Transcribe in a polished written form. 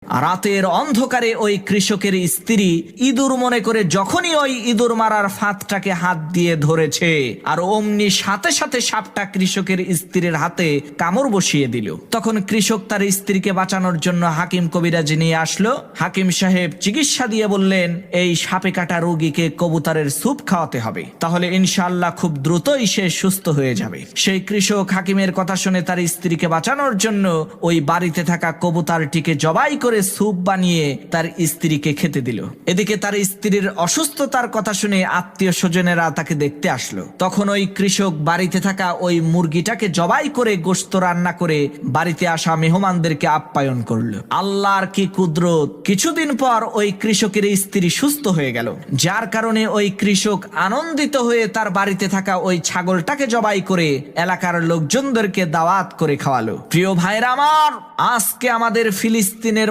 রাতের অন্ধকারে ওই কৃষকের স্ত্রী ইঁদুর মনে করে যখনই ওই ইঁদুর মারার ফাঁদটাকে হাত দিয়ে ধরেছে, আর অমনি সাথে সাথে সাপটা কৃষকের স্ত্রীর হাতে কামড় বসিয়ে দিল। তখন কৃষক তার স্ত্রীকে বাঁচানোর জন্য হাকিম কবিরাজ নিয়ে আসলো। হাকিম সাহেব চিকিৎসা দিয়ে বললেন, এই সাপে কাটা রোগীকে কবুতরের স্যুপ খাওয়াতে হবে, তাহলে ইনশাআল্লাহ খুব দ্রুতই সে সুস্থ হয়ে যাবে। সেই কৃষক হাকিমের কথা শুনে তার স্ত্রীকে বাঁচানোর জন্য ওই বাড়িতে থাকা কবুতরটিকে জবাই করে স্যুপ বানিয়ে তার স্ত্রীকে খেতে দিল। এদিকে তার স্ত্রীর অসুস্থতার কথা শুনে আত্মীয় স্বজনেরা তাকে দেখতে আসলো। তখন ওই কৃষক বাড়িতে থাকা ওই মুরগিটাকে জবাই করে গোশত রান্না করে বাড়িতে আসা মেহমানদেরকে আপ্যায়ন করলো। আল্লাহর কি কুদরত! কিছুদিন পর ওই কৃষকের স্ত্রী সুস্থ হয়ে গেল, যার কারণে ওই কৃষক আনন্দিত হয়ে তার বাড়িতে থাকা ওই ছাগলটাকে জবাই করে এলাকার লোকজনদেরকে দাওয়াত করে খাওয়ালো। প্রিয় ভাইরা আমার, আজকে আমাদের ফিলিস্তিনের